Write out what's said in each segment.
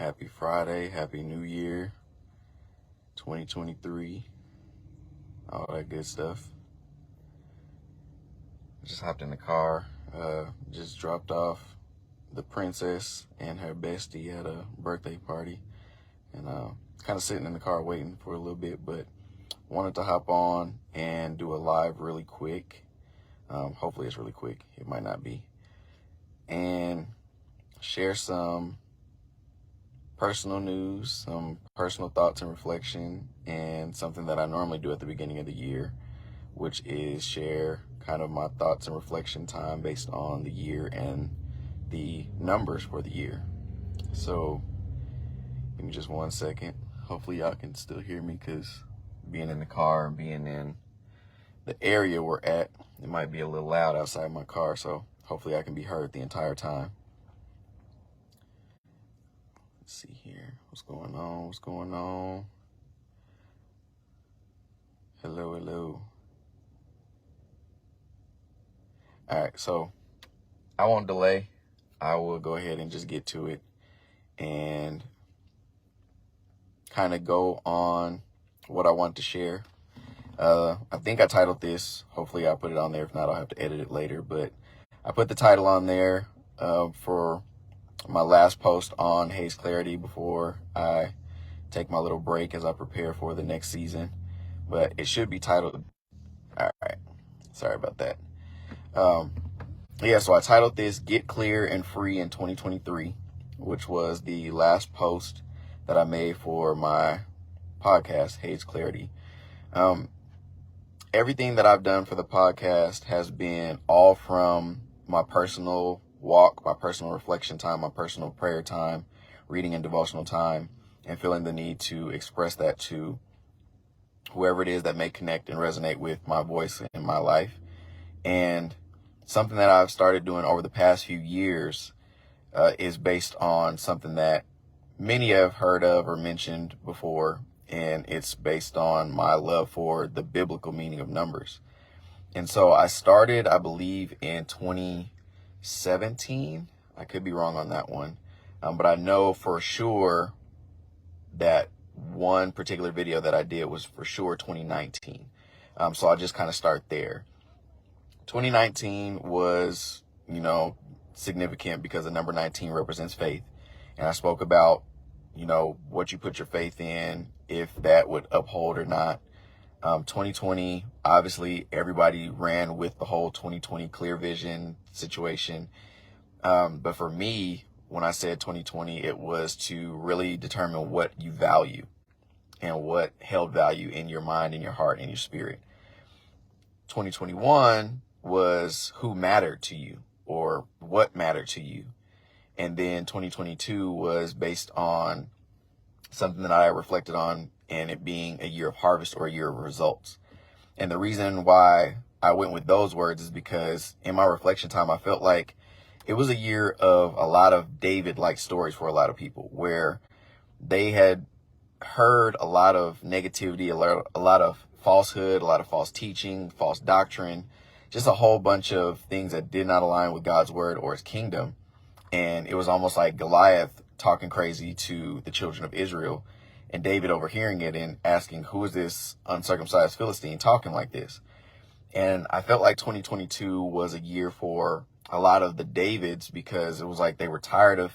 Happy Friday, Happy New Year, 2023, all that good stuff. Just hopped in the car, just dropped off the princess and her bestie at a birthday party, and kind of sitting in the car waiting for a little bit, but wanted to hop on and do a live really quick. Hopefully it's really quick. It might not be. And share some personal news, some personal thoughts and reflection, and something that I normally do at the beginning of the year, which is share kind of my thoughts and reflection time based on the year and the numbers for the year. So give me just 1 second. Hopefully y'all can still hear me, because being in the car and being in the area we're at, it might be a little loud outside my car, so hopefully I can be heard the entire time. Let's see here. What's going on? Hello. All right, so I won't delay. I will go ahead and just get to it and kind of go on what I want to share. I think I titled this. Hopefully I put it on there. If not, I'll have to edit it later. But I put the title on there for my last post on Hazed Clarity before I take my little break as I prepare for the next season. But it should be titled, all right, sorry about that. So I titled this Get Clear and Free in 2023, which was the last post that I made for my podcast, Hazed Clarity. Everything that I've done for the podcast has been all from my personal walk, my personal reflection time, my personal prayer time, reading and devotional time, and feeling the need to express that to whoever it is that may connect and resonate with my voice in my life. And something that I've started doing over the past few years is based on something that many have heard of or mentioned before, and it's based on my love for the biblical meaning of numbers. And so I started, I believe, in 2017. I could be wrong on that one, but I know for sure that one particular video that I did was for sure 2019. So I'll just kind of start there. 2019 was, significant because the number 19 represents faith. And I spoke about, what you put your faith in, if that would uphold or not. 2020, obviously everybody ran with the whole 2020 clear vision situation. But for me, when I said 2020, it was to really determine what you value and what held value in your mind, in your heart, in your spirit. 2021 was who mattered to you or what mattered to you. And then 2022 was based on something that I reflected on, and it being a year of harvest or a year of results. And the reason why I went with those words is because in my reflection time, I felt like it was a year of a lot of David-like stories for a lot of people, where they had heard a lot of negativity, a lot of falsehood, a lot of false teaching, false doctrine, just a whole bunch of things that did not align with God's word or his kingdom. And it was almost like Goliath talking crazy to the children of Israel, and David overhearing it and asking, who is this uncircumcised Philistine talking like this? And I felt like 2022 was a year for a lot of the Davids, because it was like they were tired of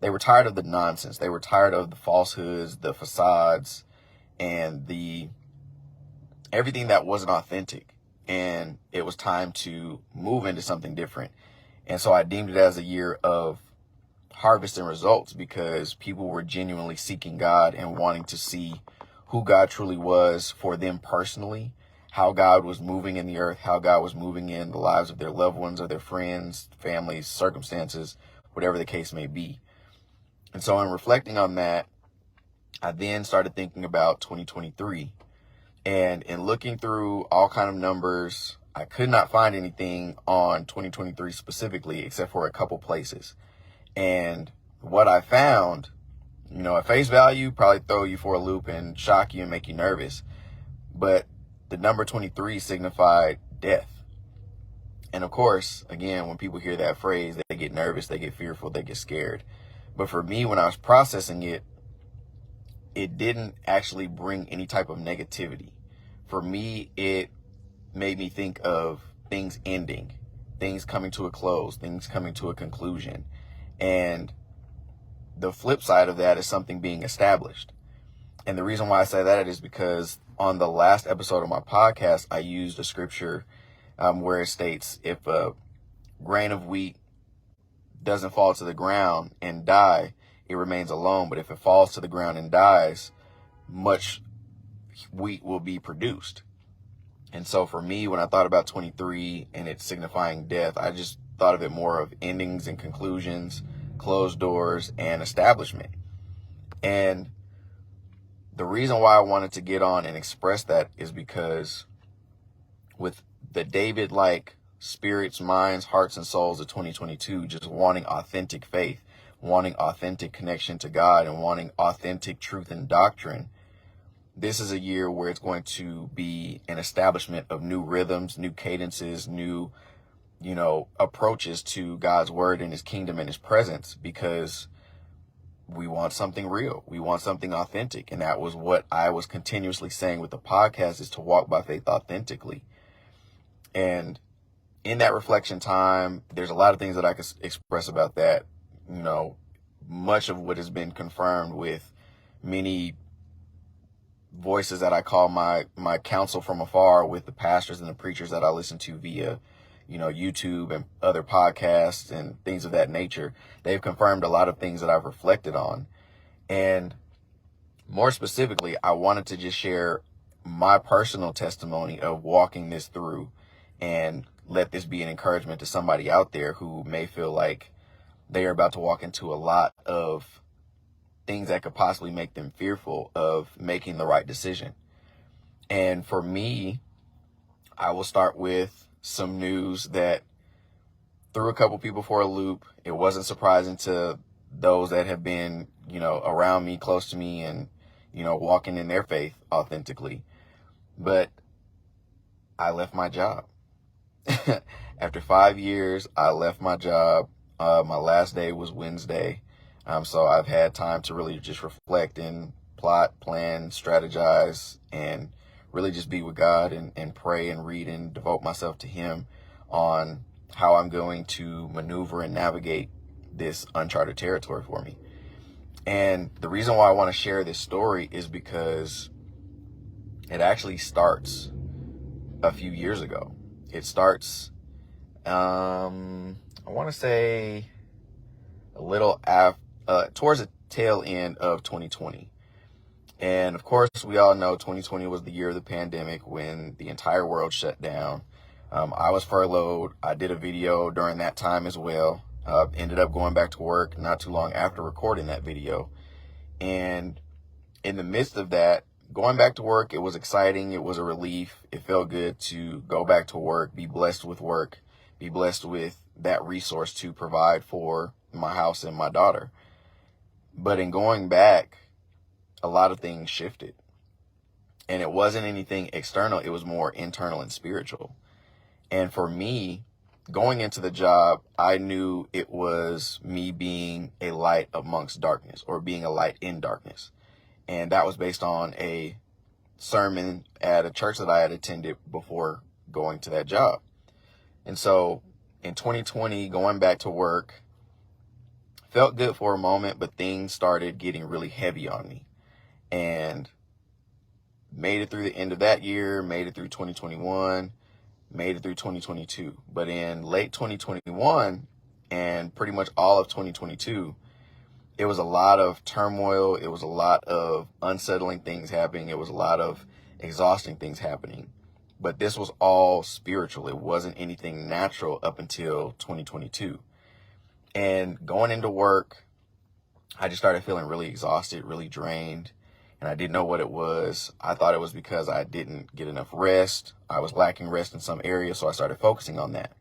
the nonsense. They were tired of the falsehoods, the facades, and everything that wasn't authentic. And it was time to move into something different. And so I deemed it as a year of harvest and results, because people were genuinely seeking God and wanting to see who God truly was for them personally, how God was moving in the earth, how God was moving in the lives of their loved ones or their friends, families, circumstances, whatever the case may be. And so in reflecting on that, I then started thinking about 2023. And in looking through all kind of numbers, I could not find anything on 2023 specifically, except for a couple places. And what I found, at face value, probably throw you for a loop and shock you and make you nervous. But the number 23 signified death. And of course, again, when people hear that phrase, they get nervous, they get fearful, they get scared. But for me, when I was processing it, it didn't actually bring any type of negativity. For me, it made me think of things ending, things coming to a close, things coming to a conclusion. And the flip side of that is something being established. And the reason why I say that is because on the last episode of my podcast, I used a scripture where it states, if a grain of wheat doesn't fall to the ground and die, it remains alone. But if it falls to the ground and dies, much wheat will be produced. And so for me, when I thought about 23 and it's signifying death, I just thought of it more of endings and conclusions, closed doors, and establishment. And the reason why I wanted to get on and express that is because with the David-like spirits, minds, hearts, and souls of 2022, just wanting authentic faith, wanting authentic connection to God, and wanting authentic truth and doctrine, this is a year where it's going to be an establishment of new rhythms, new cadences, new, approaches to God's word and his kingdom and his presence, because we want something real. We want something authentic. And that was what I was continuously saying with the podcast, is to walk by faith authentically. And in that reflection time, there's a lot of things that I could express about that. Much of what has been confirmed with many voices that I call my counsel from afar, with the pastors and the preachers that I listen to via, YouTube and other podcasts and things of that nature. They've confirmed a lot of things that I've reflected on. And more specifically, I wanted to just share my personal testimony of walking this through, and let this be an encouragement to somebody out there who may feel like they are about to walk into a lot of things that could possibly make them fearful of making the right decision. And for me, I will start with some news that threw a couple people for a loop. It wasn't surprising to those that have been, around me, close to me, and, walking in their faith authentically. But I left my job. After 5 years, I left my job. My last day was Wednesday. So I've had time to really just reflect and plot, plan, strategize, and really just be with God and pray and read and devote myself to him on how I'm going to maneuver and navigate this uncharted territory for me. And the reason why I want to share this story is because it actually starts a few years ago. It starts, I want to say a little towards the tail end of 2020. And of course, we all know 2020 was the year of the pandemic, when the entire world shut down. I was furloughed. I did a video during that time as well. Ended up going back to work not too long after recording that video. And in the midst of that, going back to work, it was exciting. It was a relief. It felt good to go back to work, be blessed with that resource to provide for my house and my daughter. But in going back, a lot of things shifted. And it wasn't anything external. It was more internal and spiritual. And for me, going into the job, I knew it was me being a light amongst darkness, or being a light in darkness. And that was based on a sermon at a church that I had attended before going to that job. And so in 2020, going back to work felt good for a moment, but things started getting really heavy on me. And made it through the end of that year, made it through 2021, made it through 2022. But in late 2021 and pretty much all of 2022, it was a lot of turmoil. It was a lot of unsettling things happening. It was a lot of exhausting things happening. But this was all spiritual. It wasn't anything natural up until 2022. And going into work, I just started feeling really exhausted, really drained. And I didn't know what it was. I thought it was because I didn't get enough rest. I was lacking rest in some areas, so I started focusing on that.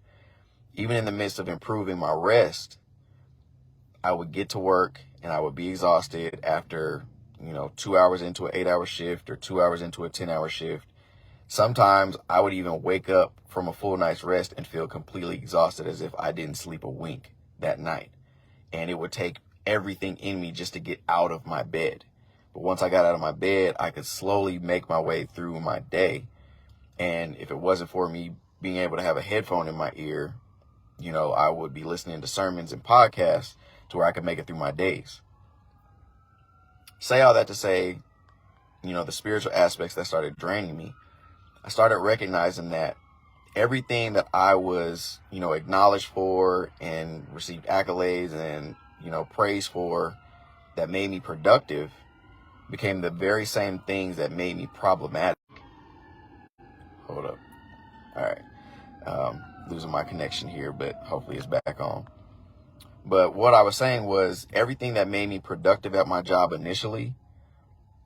Even in the midst of improving my rest, I would get to work and I would be exhausted after, 2 hours into an 8-hour shift or 2 hours into a 10-hour shift. Sometimes I would even wake up from a full night's rest and feel completely exhausted, as if I didn't sleep a wink that night. And it would take everything in me just to get out of my bed. But once I got out of my bed, I could slowly make my way through my day. And if it wasn't for me being able to have a headphone in my ear, I would be listening to sermons and podcasts to where I could make it through my days. Say all that to say, the spiritual aspects that started draining me, I started recognizing that everything that I was, acknowledged for and received accolades and, praise for that made me productive became the very same things that made me problematic. Hold up. All right. Losing my connection here, but hopefully it's back on. But what I was saying was everything that made me productive at my job initially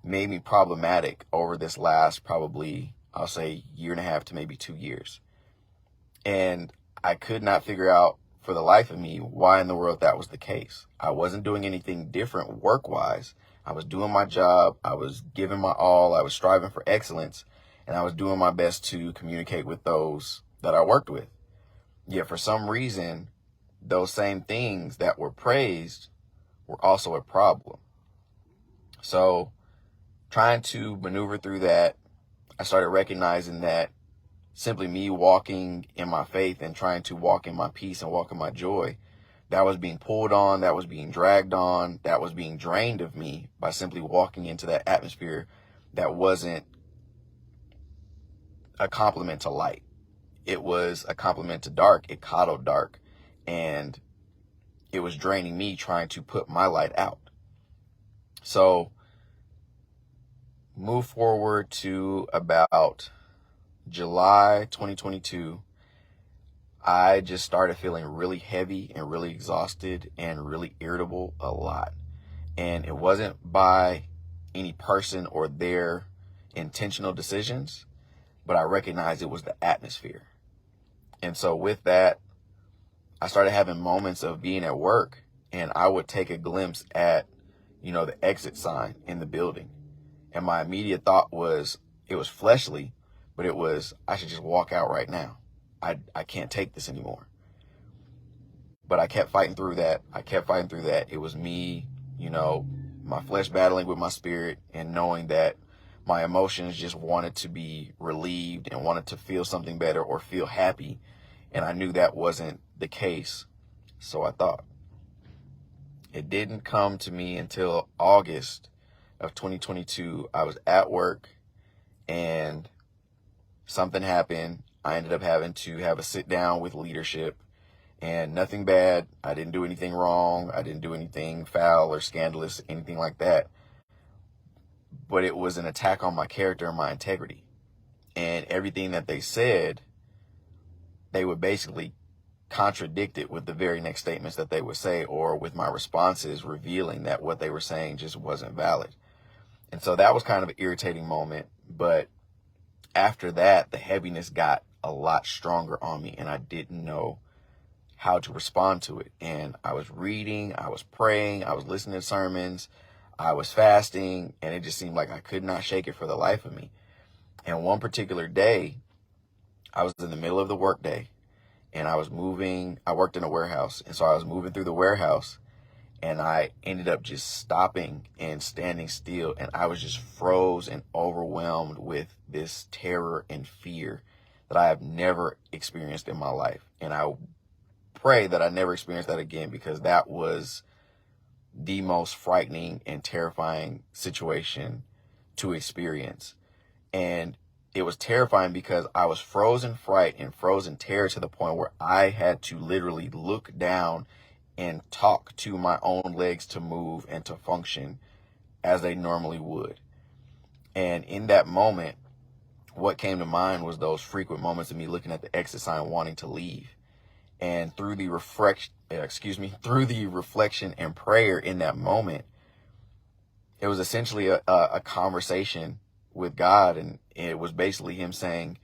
made me problematic over this last probably, I'll say, year and a half to maybe 2 years. And I could not figure out for the life of me why in the world that was the case. I wasn't doing anything different work-wise. I was doing my job. I was giving my all. I was striving for excellence. And I was doing my best to communicate with those that I worked with. Yet for some reason, those same things that were praised were also a problem. So trying to maneuver through that, I started recognizing that simply me walking in my faith and trying to walk in my peace and walk in my joy, that was being pulled on, that was being dragged on, that was being drained of me by simply walking into that atmosphere that wasn't a compliment to light. It was a compliment to dark. It coddled dark, and it was draining me trying to put my light out. So move forward to about July 2022, I just started feeling really heavy and really exhausted and really irritable a lot. And it wasn't by any person or their intentional decisions, but I recognized it was the atmosphere. And so with that, I started having moments of being at work, and I would take a glimpse at, the exit sign in the building. And my immediate thought was, it was fleshly, but it was, I should just walk out right now. I can't take this anymore. But I kept fighting through that. It was me, my flesh battling with my spirit and knowing that my emotions just wanted to be relieved and wanted to feel something better or feel happy. And I knew that wasn't the case. So I thought. It didn't come to me until August of 2022. I was at work and something happened. I ended up having to have a sit down with leadership, and nothing bad. I didn't do anything wrong. I didn't do anything foul or scandalous, anything like that. But it was an attack on my character and my integrity. And everything that they said, they would basically contradict it with the very next statements that they would say, or with my responses revealing that what they were saying just wasn't valid. And so that was kind of an irritating moment. But after that, the heaviness got a lot stronger on me, and I didn't know how to respond to it. And I was reading, I was praying, I was listening to sermons, I was fasting, and it just seemed like I could not shake it for the life of me. And one particular day, I was in the middle of the workday, and I worked in a warehouse, and so I was moving through the warehouse, and I ended up just stopping and standing still, and I was just froze and overwhelmed with this terror and fear that I have never experienced in my life. And I pray that I never experience that again, because that was the most frightening and terrifying situation to experience. And it was terrifying because I was frozen fright and frozen terror to the point where I had to literally look down and talk to my own legs to move and to function as they normally would. And in that moment, what came to mind was those frequent moments of me looking at the exit sign wanting to leave. And through the reflection and prayer in that moment, it was essentially a conversation with God. And it was basically him saying,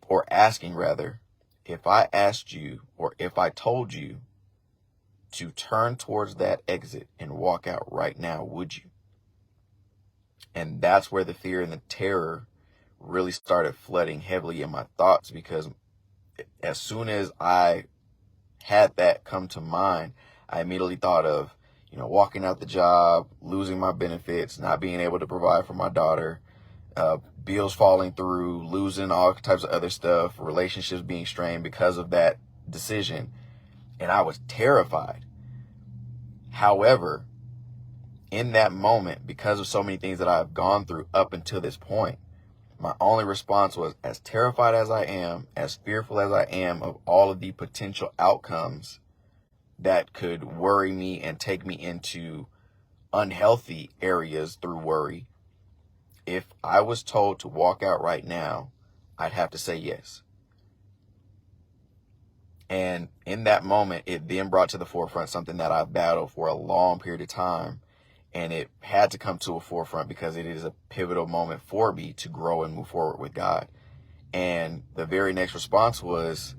or asking rather, if I asked you, or if I told you to turn towards that exit and walk out right now, would you? And that's where the fear and the terror really started flooding heavily in my thoughts, because as soon as I had that come to mind, I immediately thought of, walking out the job, losing my benefits, not being able to provide for my daughter, bills falling through, losing all types of other stuff, relationships being strained because of that decision. And I was terrified. However, in that moment, because of so many things that I've gone through up until this point, my only response was, as terrified as I am, as fearful as I am of all of the potential outcomes that could worry me and take me into unhealthy areas through worry, if I was told to walk out right now, I'd have to say yes. And in that moment, it then brought to the forefront something that I've battled for a long period of time. And it had to come to a forefront because it is a pivotal moment for me to grow and move forward with God. And the very next response was,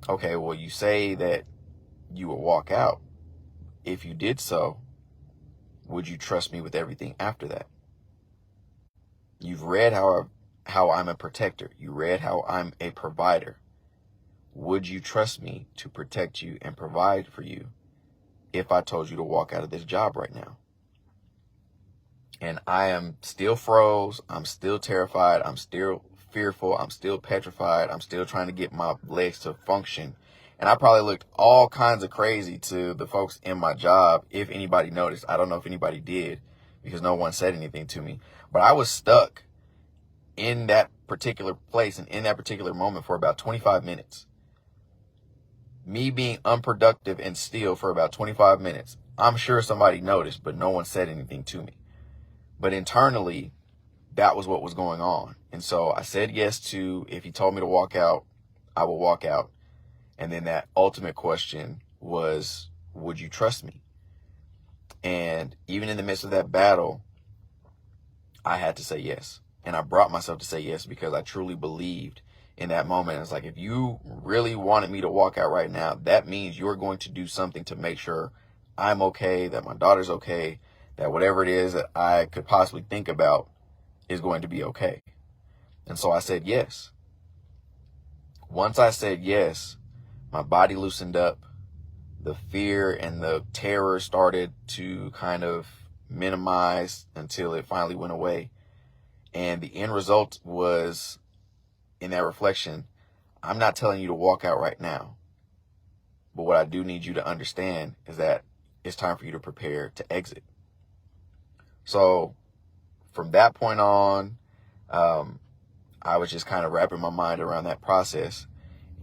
okay, well, you say that you would walk out. If you did so, would you trust me with everything after that? You've read how I'm a protector. You read how I'm a provider. Would you trust me to protect you and provide for you if I told you to walk out of this job right now? And I am still froze. I'm still terrified. I'm still fearful. I'm still petrified. I'm still trying to get my legs to function. And I probably looked all kinds of crazy to the folks in my job, if anybody noticed. I don't know if anybody did because no one said anything to me. But I was stuck in that particular place and in that particular moment for about 25 minutes. Me being unproductive and still for about 25 minutes. I'm sure somebody noticed, but no one said anything to me. But internally, that was what was going on. And so I said yes to, if he told me to walk out, I will walk out. And then that ultimate question was, would you trust me? And even in the midst of that battle, I had to say yes. And I brought myself to say yes because I truly believed in that moment. It's like, if you really wanted me to walk out right now, that means you're going to do something to make sure I'm okay, that my daughter's okay, that whatever it is that I could possibly think about is going to be okay. And so I said yes. Once I said yes, my body loosened up. The fear and the terror started to kind of minimize until it finally went away. And the end result was, in that reflection, I'm not telling you to walk out right now. But what I do need you to understand is that it's time for you to prepare to exit. So from that point on, I was just kind of wrapping my mind around that process.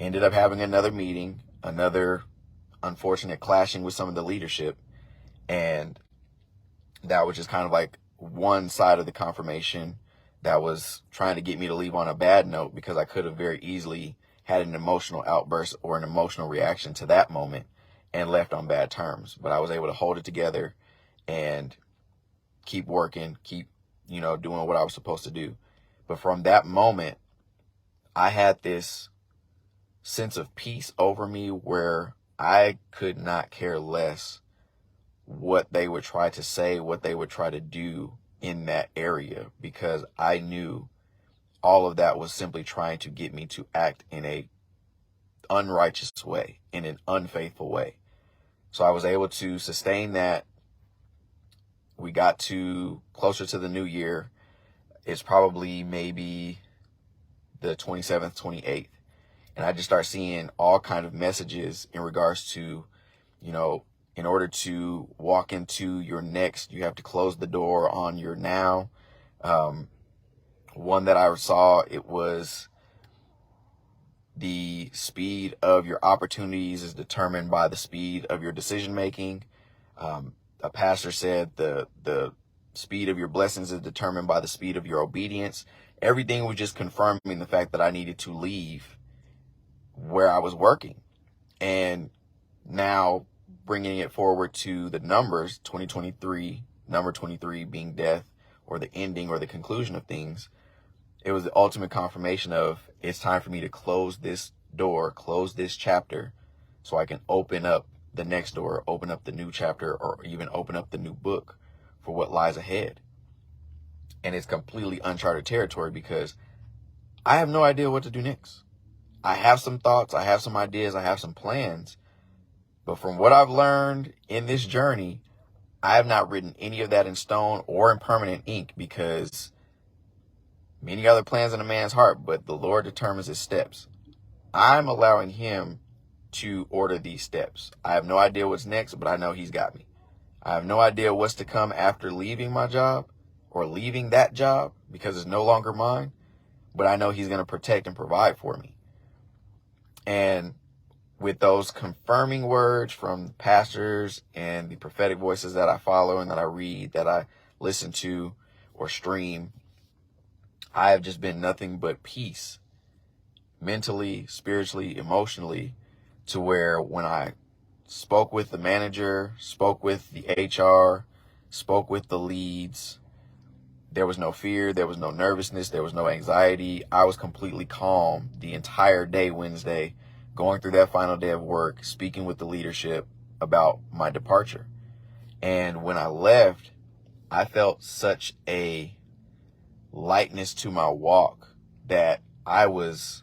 Ended up having another meeting, another unfortunate clashing with some of the leadership. And that was just kind of like one side of the confirmation that was trying to get me to leave on a bad note, because I could have very easily had an emotional outburst or an emotional reaction to that moment and left on bad terms. But I was able to hold it together and keep working, keep, doing what I was supposed to do. But from that moment, I had this sense of peace over me where I could not care less what they would try to say, what they would try to do in that area, because I knew all of that was simply trying to get me to act in a unrighteous way, in an unfaithful way. So I was able to sustain that. We got to closer to the new year. It's probably maybe the 27th, 28th. And I just start seeing all kind of messages in regards to, in order to walk into your next, you have to close the door on your now. One that I saw, it was the speed of your opportunities is determined by the speed of your decision making. A pastor said the speed of your blessings is determined by the speed of your obedience. Everything was just confirming the fact that I needed to leave where I was working. And now bringing it forward to the numbers, 2023, number 23 being death, or the ending or the conclusion of things, it was the ultimate confirmation of, it's time for me to close this door, close this chapter, so I can open up the next door, open up the new chapter, or even open up the new book for what lies ahead. And it's completely uncharted territory because I have no idea what to do next. I have some thoughts, I have some ideas, I have some plans, But from what I've learned in this journey, I have not written any of that in stone or in permanent ink, because many other plans in a man's heart, but the Lord determines his steps. I'm allowing him to order these steps. I have no idea what's next, but I know he's got me. I have no idea what's to come after leaving my job or leaving that job, because it's no longer mine, but I know he's going to protect and provide for me. And with those confirming words from pastors and the prophetic voices that I follow and that I read, that I listen to or stream, I have just been nothing but peace, mentally, spiritually, emotionally, to where when I spoke with the manager, spoke with the HR, spoke with the leads, there was no fear, there was no nervousness, there was no anxiety. I was completely calm the entire day Wednesday, going through that final day of work, speaking with the leadership about my departure. And when I left, I felt such a lightness to my walk that I was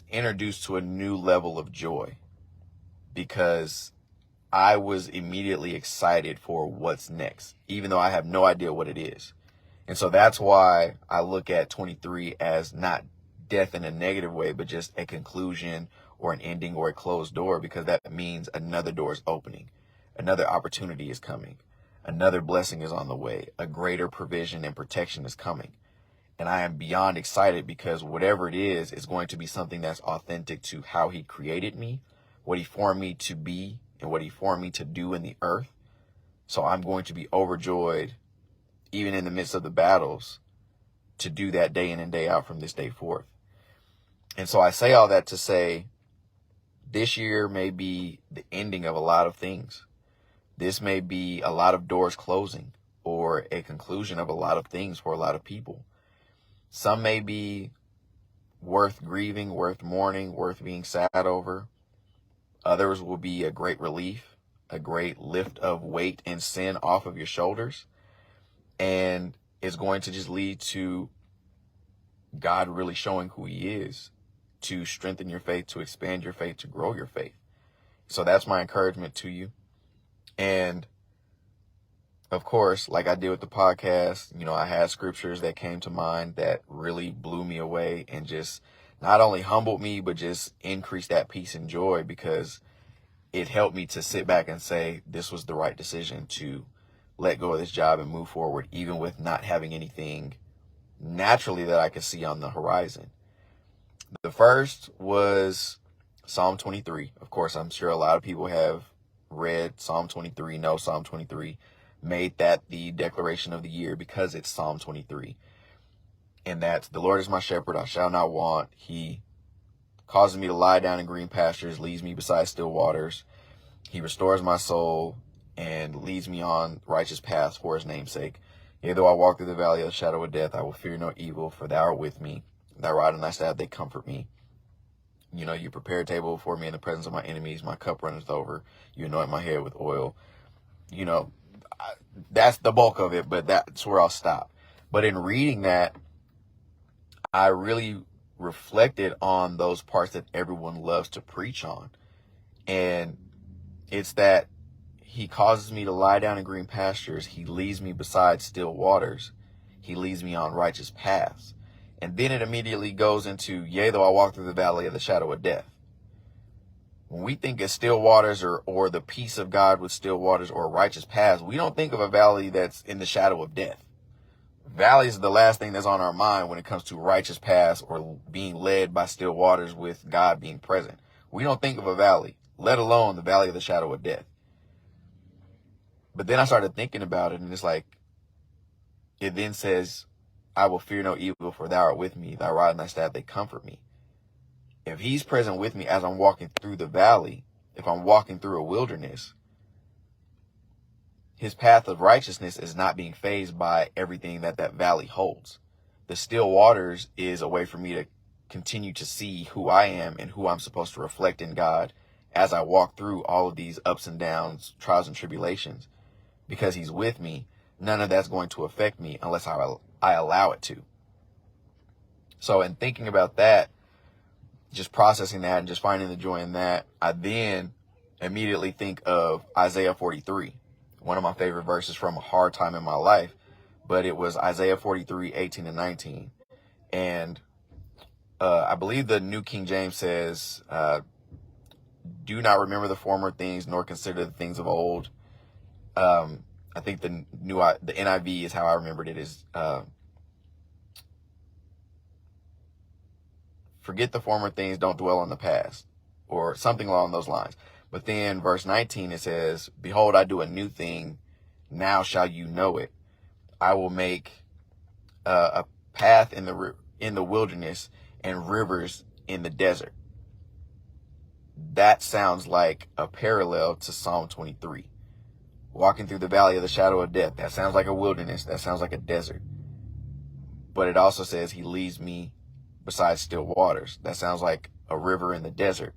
introduced to a new level of joy, because I was immediately excited for what's next, even though I have no idea what it is. And so that's why I look at 23 as not death in a negative way, but just a conclusion or an ending or a closed door, because that means another door is opening. Another opportunity is coming. Another blessing is on the way. A greater provision and protection is coming. And I am beyond excited, because whatever it is going to be something that's authentic to how he created me, what he formed me to be, and what he formed me to do in the earth. So I'm going to be overjoyed, even in the midst of the battles, to do that day in and day out from this day forth. And so I say all that to say, this year may be the ending of a lot of things. This may be a lot of doors closing, or a conclusion of a lot of things for a lot of people. Some may be worth grieving, worth mourning, worth being sad over. Others will be a great relief, a great lift of weight and sin off of your shoulders. And it's going to just lead to God really showing who he is, to strengthen your faith, to expand your faith, to grow your faith. So that's my encouragement to you. And of course, like I did with the podcast, I had scriptures that came to mind that really blew me away and just not only humbled me, but just increased that peace and joy, because it helped me to sit back and say, this was the right decision to let go of this job and move forward, even with not having anything naturally that I could see on the horizon. The first was Psalm 23. Of course, I'm sure a lot of people have read Psalm 23, know Psalm 23, made that the declaration of the year because it's Psalm 23. And that's, the Lord is my shepherd, I shall not want. He causes me to lie down in green pastures, leads me beside still waters. He restores my soul and leads me on righteous paths for his name's sake. Yea, though I walk through the valley of the shadow of death, I will fear no evil, for thou art with me. Thy rod and thy staff, they comfort me. You prepare a table before me in the presence of my enemies. My cup runneth over. You anoint my head with oil. That's the bulk of it, but that's where I'll stop. But in reading that, I really reflected on those parts that everyone loves to preach on. And it's that he causes me to lie down in green pastures. He leads me beside still waters. He leads me on righteous paths. And then it immediately goes into, yea, though I walk through the valley of the shadow of death. When we think of still waters or the peace of God with still waters or righteous paths, we don't think of a valley that's in the shadow of death. Valleys are the last thing that's on our mind when it comes to righteous paths or being led by still waters with God being present. We don't think of a valley, let alone the valley of the shadow of death. But then I started thinking about it, and it's like, it then says, I will fear no evil, for thou art with me. Thy rod and thy staff, they comfort me. If he's present with me as I'm walking through the valley, if I'm walking through a wilderness, his path of righteousness is not being fazed by everything that valley holds. The still waters is a way for me to continue to see who I am and who I'm supposed to reflect in God as I walk through all of these ups and downs, trials and tribulations. Because he's with me, none of that's going to affect me unless I allow it to. So in thinking about that, just processing that and just finding the joy in that, I then immediately think of Isaiah 43, one of my favorite verses from a hard time in my life, but it was Isaiah 43, 18 and 19. And I believe the New King James says, do not remember the former things, nor consider the things of old. I think the NIV is how I remembered it, is forget the former things, don't dwell on the past, or something along those lines. But then verse 19, it says, behold, I do a new thing. Now shall you know it. I will make a path in the wilderness and rivers in the desert. That sounds like a parallel to Psalm 23. Walking through the valley of the shadow of death. That sounds like a wilderness. That sounds like a desert. But it also says he leads me beside still waters. That sounds like a river in the desert.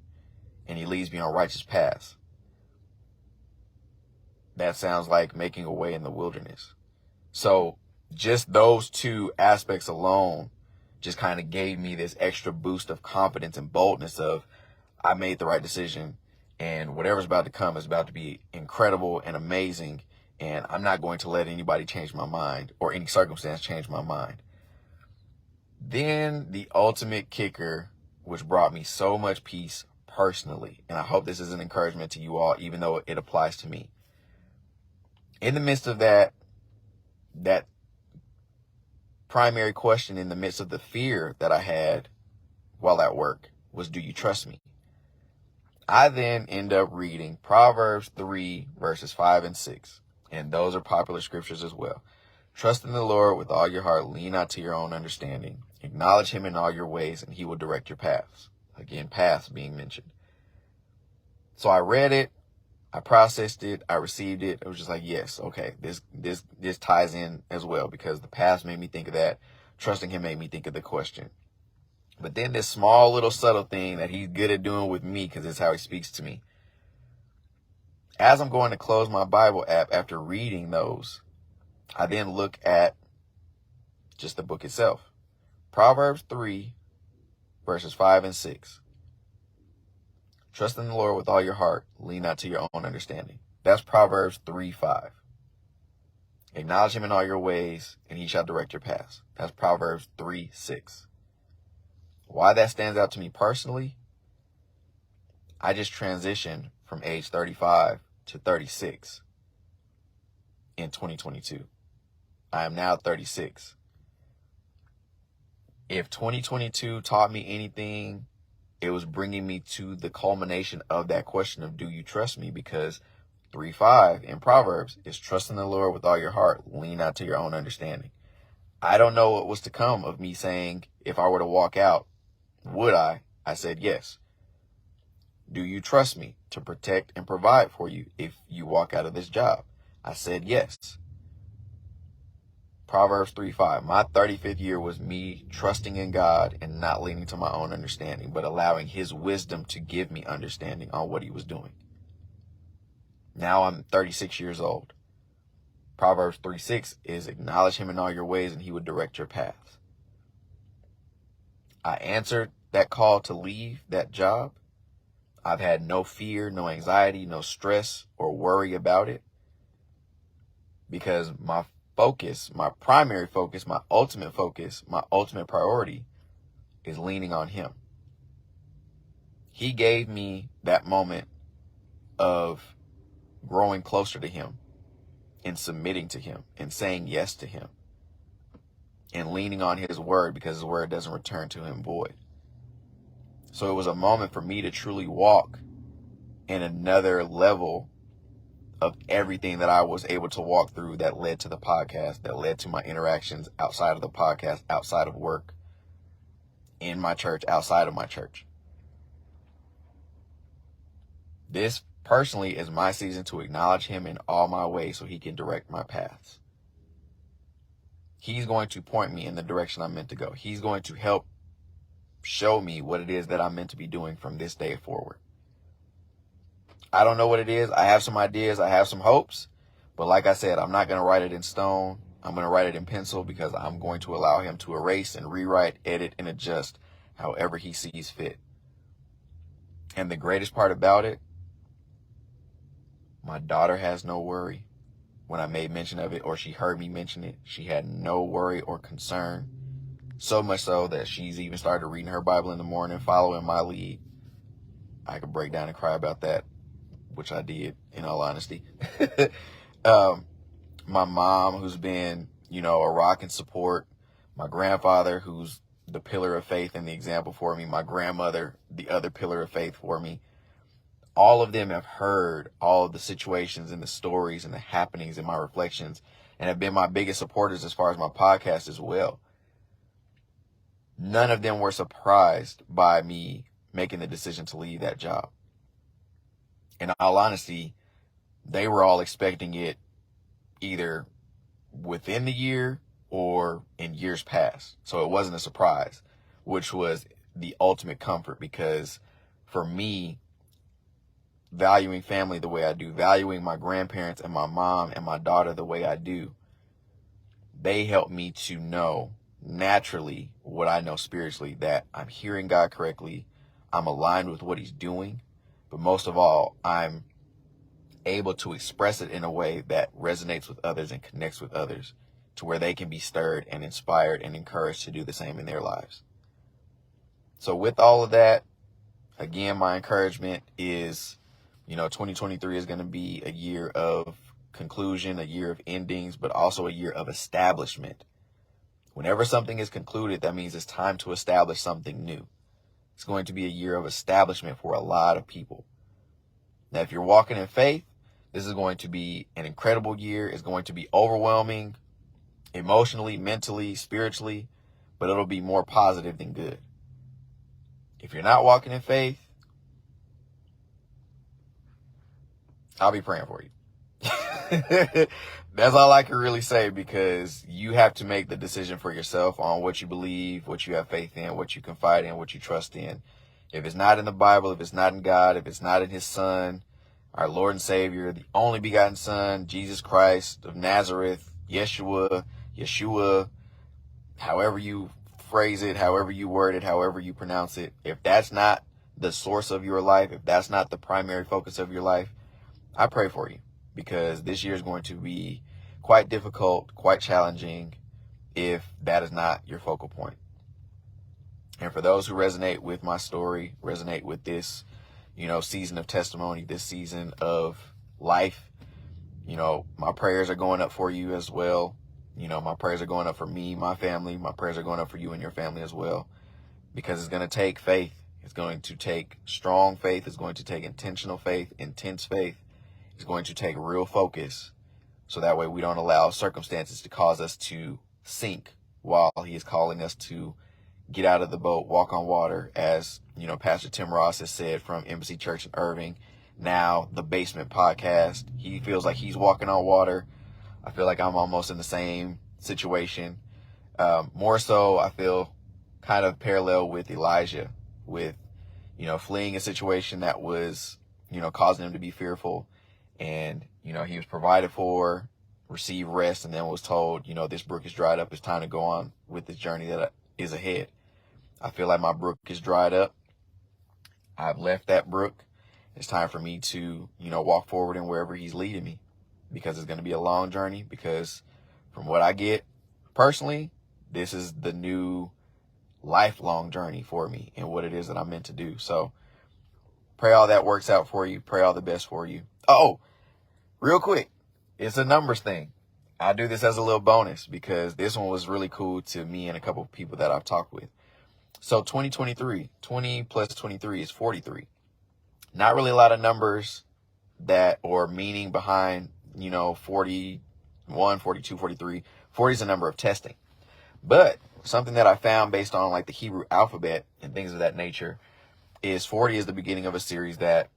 And he leads me on righteous paths. That sounds like making a way in the wilderness. So just those two aspects alone just kind of gave me this extra boost of confidence and boldness of, I made the right decision, and whatever's about to come is about to be incredible and amazing, and I'm not going to let anybody change my mind or any circumstance change my mind. Then the ultimate kicker, which brought me so much peace personally, and I hope this is an encouragement to you all, even though it applies to me. In the midst of that primary question, in the midst of the fear that I had while at work, was, do you trust me? I then end up reading Proverbs 3, verses 5 and 6. And those are popular scriptures as well. Trust in the Lord with all your heart. Lean not to your own understanding. Acknowledge him in all your ways, and he will direct your paths. Again, paths being mentioned. So I read it. I processed it. I received it. It was just like, yes, okay, this ties in as well, because the paths made me think of that. Trusting him made me think of the question. But then this small little subtle thing that he's good at doing with me, because it's how he speaks to me. As I'm going to close my Bible app after reading those, I then look at just the book itself. Proverbs 3, verses 5 and 6. Trust in the Lord with all your heart. Lean not to your own understanding. That's Proverbs 3:5. Acknowledge him in all your ways, and he shall direct your paths. That's Proverbs 3:6. Why that stands out to me personally, I just transitioned from age 35 to 36 in 2022. I am now 36. If 2022 taught me anything, it was bringing me to the culmination of that question of, do you trust me? Because 3:5 in Proverbs is trust in the Lord with all your heart. Lean not to your own understanding. I don't know what was to come of me saying, if I were to walk out, would I? I said yes. Do you trust me to protect and provide for you if you walk out of this job? I said yes. Proverbs 3:5. My 35th year was me trusting in God and not leaning to my own understanding, but allowing his wisdom to give me understanding on what he was doing. Now I'm 36 years old. Proverbs 3:6 is acknowledge him in all your ways and he would direct your paths. I answered that call to leave that job. I've had no fear, no anxiety, no stress or worry about it, because my focus, my primary focus, my ultimate priority is leaning on him. He gave me that moment of growing closer to him and submitting to him and saying yes to him and leaning on his word, because his word doesn't return to him void. So it was a moment for me to truly walk in another level of everything that I was able to walk through that led to the podcast, that led to my interactions outside of the podcast, outside of work, in my church, outside of my church. This personally is my season to acknowledge him in all my ways so he can direct my paths. He's going to point me in the direction I'm meant to go. He's going to help show me what it is that I'm meant to be doing from this day forward. I don't know what it is. I have some ideas. I have some hopes. But like I said, I'm not going to write it in stone. I'm going to write it in pencil, because I'm going to allow him to erase and rewrite, edit, and adjust however he sees fit. And the greatest part about it, my daughter has no worry. When I made mention of it, or she heard me mention it, she had no worry or concern. So much so that she's even started reading her Bible in the morning, following my lead. I could break down and cry about that, which I did, in all honesty. My mom, who's been, a rock and support. My grandfather, who's the pillar of faith and the example for me. My grandmother, the other pillar of faith for me. All of them have heard all of the situations and the stories and the happenings and my reflections, and have been my biggest supporters as far as my podcast as well. None of them were surprised by me making the decision to leave that job. In all honesty, they were all expecting it either within the year or in years past. So it wasn't a surprise, which was the ultimate comfort, because for me, valuing family the way I do, valuing my grandparents and my mom and my daughter the way I do, they help me to know naturally what I know spiritually, that I'm hearing God correctly, I'm aligned with what he's doing, but most of all, I'm able to express it in a way that resonates with others and connects with others, to where they can be stirred and inspired and encouraged to do the same in their lives. So with all of that, again, my encouragement is, 2023 is going to be a year of conclusion, a year of endings, but also a year of establishment. Whenever something is concluded, that means it's time to establish something new. It's going to be a year of establishment for a lot of people. Now, if you're walking in faith, this is going to be an incredible year. It's going to be overwhelming emotionally, mentally, spiritually, but it'll be more positive than good. If you're not walking in faith, I'll be praying for you. That's all I can really say, because you have to make the decision for yourself on what you believe, what you have faith in, what you confide in, what you trust in. If it's not in the Bible, if it's not in God, if it's not in his Son, our Lord and Savior, the only begotten Son, Jesus Christ of Nazareth, Yeshua, however you phrase it, however you word it, however you pronounce it, if that's not the source of your life, if that's not the primary focus of your life, I pray for you, because this year is going to be quite difficult, quite challenging, if that is not your focal point. And for those who resonate with my story, resonate with this, season of testimony, this season of life, my prayers are going up for you as well. My prayers are going up for me, my family. My prayers are going up for you and your family as well, because it's going to take faith. It's going to take strong faith. It's going to take intentional faith, intense faith. It's going to take real focus, so that way we don't allow circumstances to cause us to sink while he is calling us to get out of the boat, walk on water, as, Pastor Tim Ross has said from Embassy Church in Irving, now the Basement Podcast. He feels like he's walking on water. I feel like I'm almost in the same situation. More so, I feel kind of parallel with Elijah, with, fleeing a situation that was, causing him to be fearful. And, he was provided for, received rest, and then was told, this brook is dried up. It's time to go on with this journey that is ahead. I feel like my brook is dried up. I've left that brook. It's time for me to, walk forward in wherever he's leading me, because it's going to be a long journey. Because from what I get personally, this is the new lifelong journey for me and what it is that I'm meant to do. So pray all that works out for you. Pray all the best for you. Oh, real quick, it's a numbers thing. I do this as a little bonus because this one was really cool to me and a couple of people that I've talked with. So 2023, 20 plus 23 is 43. Not really a lot of numbers that, or meaning behind, 41, 42, 43. 40 is a number of testing. But something that I found based on like the Hebrew alphabet and things of that nature is 40 is the beginning of a series that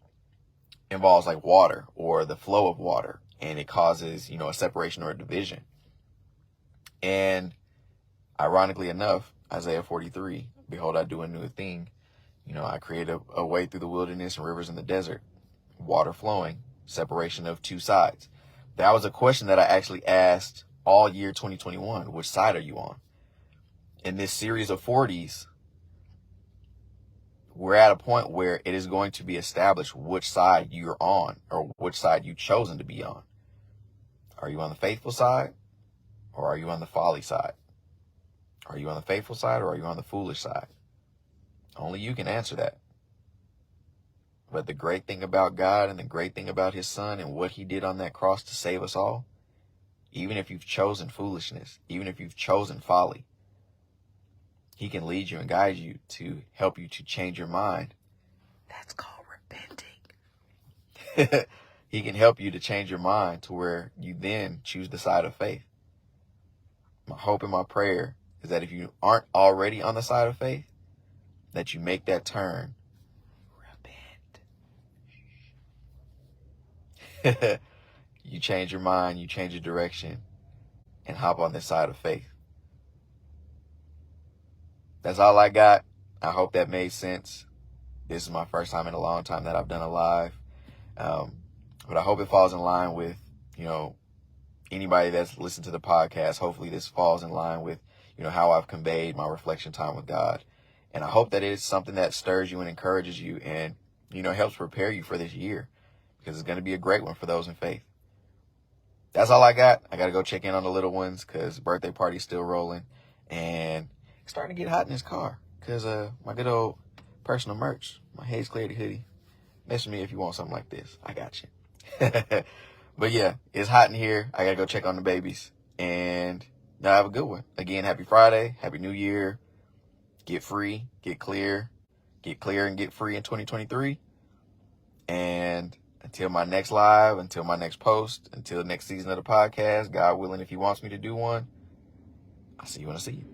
involves like water or the flow of water. And it causes, a separation or a division. And ironically enough, Isaiah 43, behold, I do a new thing. I create a way through the wilderness and rivers in the desert, water flowing, separation of two sides. That was a question that I actually asked all year 2021. Which side are you on? In this series of 40s, we're at a point where it is going to be established which side you're on or which side you've chosen to be on. Are you on the faithful side or are you on the folly side? Are you on the faithful side or are you on the foolish side? Only you can answer that. But the great thing about God and the great thing about his son and what he did on that cross to save us all, even if you've chosen foolishness, even if you've chosen folly, he can lead you and guide you to help you to change your mind. That's called repenting. He can help you to change your mind to where you then choose the side of faith. My hope and my prayer is that if you aren't already on the side of faith, that you make that turn. Repent. You change your mind, you change your direction, and hop on this side of faith. That's all I got. I hope that made sense. This is my first time in a long time that I've done a live. But I hope it falls in line with, anybody that's listened to the podcast. Hopefully this falls in line with, how I've conveyed my reflection time with God. And I hope that it's something that stirs you and encourages you and, helps prepare you for this year, because it's going to be a great one for those in faith. That's all I got. I got to go check in on the little ones because the birthday party's still rolling. And it's starting to get hot in this car because my good old personal merch, my Hazed Clarity hoodie. Message me if you want something like this. I got you. But yeah, it's hot in here. I got to go check on the babies. And now have a good one. Again, happy Friday. Happy New Year. Get free. Get clear. Get clear and get free in 2023. And until my next live, until my next post, until the next season of the podcast, God willing, if he wants me to do one, I'll see you when I see you.